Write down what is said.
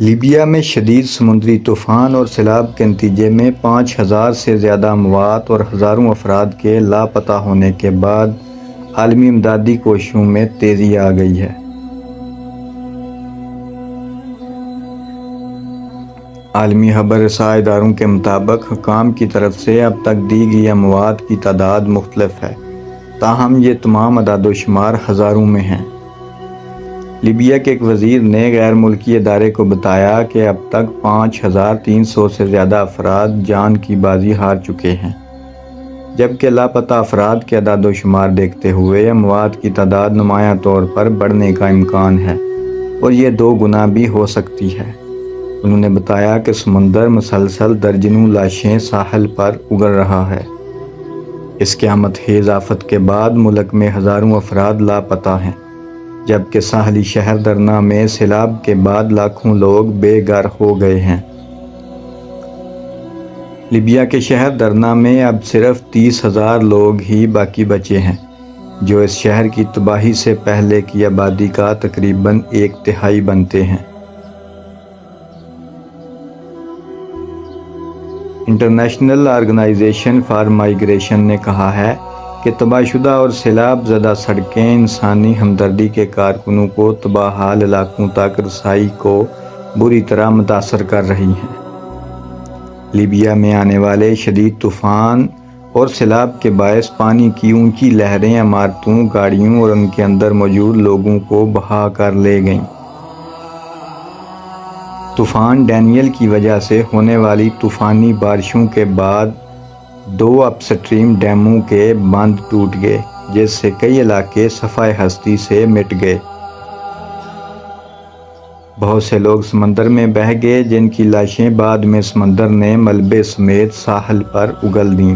Libya میں شدید سمندری طوفان اور سیلاب کے نتیجے میں 5,000 سے زیادہ اموات اور ہزاروں افراد کے لاپتہ ہونے کے بعد عالمی امدادی کوششوں میں تیزی آ گئی ہے۔ عالمی خبر رساں اداروں کے مطابق حکام کی طرف سے اب تک دی گئی اموات کی تعداد مختلف ہے، تاہم یہ تمام اعداد و شمار ہزاروں میں ہیں۔ لیبیا کے ایک وزیر نے غیر ملکی ادارے کو بتایا کہ اب تک 5,300 سے زیادہ افراد جان کی بازی ہار چکے ہیں، جبکہ لاپتہ افراد کے اعداد و شمار دیکھتے ہوئے اموات کی تعداد نمایاں طور پر بڑھنے کا امکان ہے اور یہ 2 گنا بھی ہو سکتی ہے۔ انہوں نے بتایا کہ سمندر مسلسل درجنوں لاشیں ساحل پر اگل رہا ہے۔ اس قیامت خیز آفت کے بعد ملک میں ہزاروں افراد لاپتہ ہیں، جبکہ ساحلی شہر درنا میں سیلاب کے بعد لاکھوں لوگ بے گھر ہو گئے ہیں۔ لیبیا کے شہر درنا میں اب صرف 30,000 لوگ ہی باقی بچے ہیں، جو اس شہر کی تباہی سے پہلے کی آبادی کا تقریباً 1/3 بنتے ہیں۔ انٹرنیشنل آرگنائزیشن فار مائیگریشن نے کہا ہے کہ تباہ شدہ اور سیلاب زدہ سڑکیں انسانی ہمدردی کے کارکنوں کو تباہ حال علاقوں تک رسائی کو بری طرح متاثر کر رہی ہیں۔ لیبیا میں آنے والے شدید طوفان اور سیلاب کے باعث پانی کی اونچی لہریں عمارتوں، گاڑیوں اور ان کے اندر موجود لوگوں کو بہا کر لے گئیں۔ طوفان ڈینیل کی وجہ سے ہونے والی طوفانی بارشوں کے بعد 2 اپ سٹریم ڈیموں کے بند ٹوٹ گئے، جس سے کئی علاقے صفحۂ ہستی سے مٹ گئے۔ بہت سے لوگ سمندر میں بہہ گئے، جن کی لاشیں بعد میں سمندر نے ملبے سمیت ساحل پر اگل دیں۔